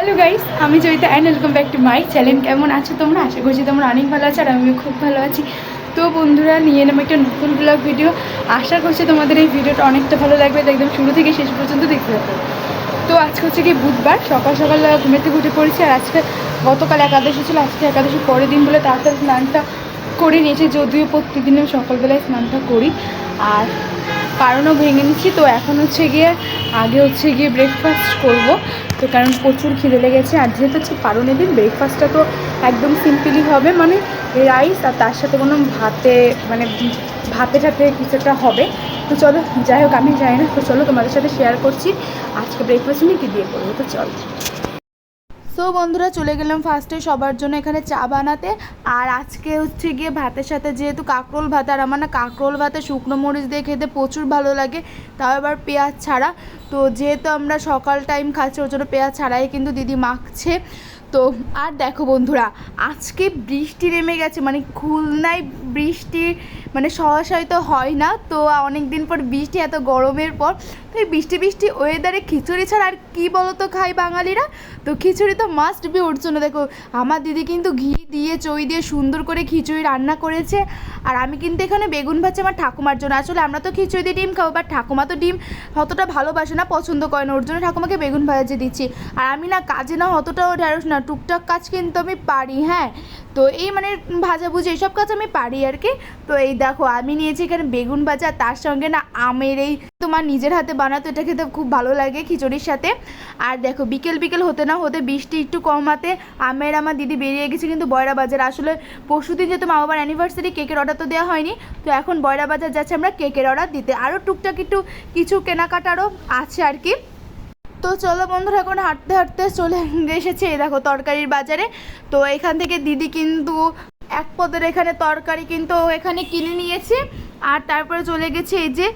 Hello guys, আমি Joyita and welcome back to my channel. কেমন আছো তোমরা? আশা করছি তোমরা অনেক ভালো আছো আর আমিও খুব ভালো আছি। তো বন্ধুরা, নিয়ে এলাম একটা নতুন ব্লগ ভিডিও। আশা করছি তোমাদের এই ভিডিওটা অনেকটা ভালো লাগবে, একদম শুরু থেকে শেষ পর্যন্ত দেখতে থাকো। তো আজকে হচ্ছে কি বুধবার, সকাল সকাল ঘুমের থেকে উঠে পড়েছি। আর আজকে গতকাল একাদশী ছিল, আজকে একাদশী পরের দিন বলে তাড়াতাড়ি স্নানটা করে নিয়েছি, যদিও প্রত্যেকদিন আমি সকালবেলায় স্নানটা করি আর কারণও ভেঙে নিচ্ছি। তো এখন হচ্ছে গিয়ে ব্রেকফাস্ট করব, তো কারণ প্রচুর খিদে লেগেছে। আর যেহেতু হচ্ছে পারণের দিন, ব্রেকফাস্টটা তো একদম সিম্পলি হবে, মানে রাইস আর তার সাথে কোনো ভাতের সাথে কিছু একটা হবে। তো চলো, যাই হোক আমি যাই না, তো চলো তোমাদের সাথে শেয়ার করছি আজকে ব্রেকফাস্ট নিয়ে কী দিয়ে করবো। তো চলো। তো বন্ধুরা, চলে গেলাম ফার্স্টে সবার জন্য এখানে চা বানাতে। আর আজকে হচ্ছে গিয়ে ভাতের সাথে যেহেতু কাঁকরোল ভাত, আর আমার না কাঁকরোল ভাতে শুকনো মরিচ দিয়ে খেতে প্রচুর ভালো লাগে, তাও আবার পেঁয়াজ ছাড়া। তো যেহেতু আমরা সকাল টাইম খাচ্ছি, ওর জন্য পেঁয়াজ ছাড়াই কিন্তু দিদি মাখছে। তো আর দেখো বন্ধুরা, আজকে বৃষ্টি নেমে গেছে, মানে খুলনায় বৃষ্টি মানে সহসাই তো হয় না। তো অনেক দিন পর বৃষ্টি, এত গরমের পর। তো এই বৃষ্টি ওয়েদারে খিচুড়ি ছাড়া আর কী বলো তো খাই বাঙালিরা? তো খিচুড়ি তো মাস্ট বি। ওর জন্য দেখো আমার দিদি কিন্তু ঘি দিয়ে চই দিয়ে সুন্দর করে খিচুড়ি রান্না করেছে। আর আমি কিন্তু এখানে বেগুন ভাজছি আমার ঠাকুমার জন্য। আসলে আমরা তো খিচুড়ি দিয়ে ডিম খাবো, বাট ঠাকুমা তো ডিম অতটা ভালোবাসে না, পছন্দ করে না, ওর জন্য ঠাকুমাকে বেগুন ভাজে দিচ্ছি। আর আমি না কাজে না অতটাও ঢেঁড়স না, টুকটাক কাজ কিন্তু আমি পারি। হ্যাঁ, তো এই মানে ভাজাভুজি এইসব কাজ আমি পারি আর কি। তো এই দেখো আমি নিয়েছি এখানে বেগুন ভাজা, তার সঙ্গে না আমের এই তোমার নিজের হাতে বানাতো, এটা খেতে খুব ভালো লাগে খিচুড়ির সাথে। আর দেখো বিকেল হতে না হতে বৃষ্টি একটু কমাতে আমার দিদি বেরিয়ে গেছে কিন্তু বয়রা বাজার। আসলে পরশুদিন যেহেতু মা বাবার অ্যানিভার্সারি, কেকের অর্ডার তো দেওয়া হয়নি, তো এখন বয়রা বাজার যাচ্ছে আমরা কেকের অর্ডার দিতে। আরও টুকটাক একটু কিছু কেনাকাটারও আছে আর কি। তো চলো বন্ধুরা, এখন হাঁটতে চলে এসেছে এই দেখো তরকারির বাজারে। তো এখান থেকে দিদি কিন্তু এক পদের এখানে তরকারি কিন্তু এখানে কিনে নিয়েছে। আর তারপরে চলে গেছে এই যে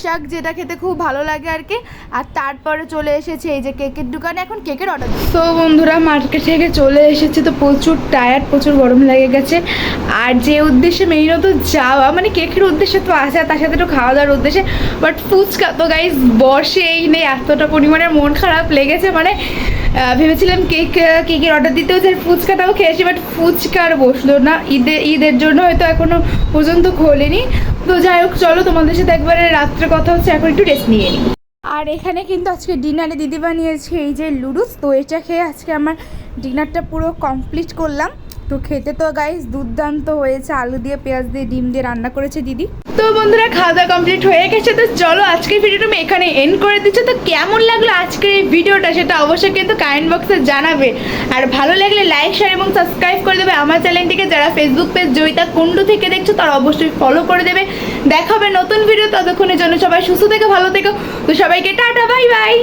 শাক যেটা খেতে খুব ভালো লাগে আর কি। আর তারপরে চলে এসেছে এই যে কেকের দোকানে, এখন কেকের অর্ডার। তো বন্ধুরা, মার্কেট থেকে চলে এসেছে, তো প্রচুর টায়ার্ড, প্রচুর গরম লেগে গেছে। আর যে উদ্দেশ্যে মেইনত যাওয়া, মানে কেকের উদ্দেশ্যে তো আসে, তার সাথে একটু খাওয়া দাওয়ার উদ্দেশ্যে, বাট ফুচকা তো গাইস বসেই নেই, এতটা পরিমাণে মন খারাপ লেগেছে। মানে ভেবেছিলাম কেকের অর্ডার দিতেও যে ফুচকাটাও খেয়েছি, বাট ফুচকা আর বসলো না। ঈদের জন্য হয়তো এখনও পর্যন্ত খোলেনি। তো যাই হোক, চলো তোমাদের সাথে একবারে রাত্রে কথা হচ্ছে, এখন একটু রেস্ট নিয়ে নিই। আর এখানে কিন্তু আজকে ডিনারে দিদি বানিয়েছে এই যে লুডুস। তো এটা খেয়ে আজকে আমার ডিনারটা পুরো কমপ্লিট করলাম। তো খেতে তো গাইস দুর্দান্ত হয়েছে, আলু দিয়ে পেঁয়াজ দিয়ে ডিম দিয়ে রান্না করেছে দিদি। তো বন্ধুরা, খাওয়া দাওয়া কমপ্লিট হয়ে গেছে। তো চলো আজকের ভিডিওটা আমি এখানে এন্ড করে দিচ্ছি। তো কেমন লাগলো আজকের এই ভিডিওটা সেটা অবশ্যই কিন্তু কমেন্ট বক্সে জানাবে। আর ভালো লাগলে লাইক শেয়ার এবং সাবস্ক্রাইব করে দেবে আমার চ্যানেলটিকে। যারা ফেসবুক পেজ জয়িতা কুণ্ডু থেকে দেখছো তারা অবশ্যই ফলো করে দেবে। দেখা হবে নতুন ভিডিও, ততক্ষণের জন্য সবাই সুস্থ থেকো, ভালো থেকো। তো সবাইকে টাটা, বাই বাই।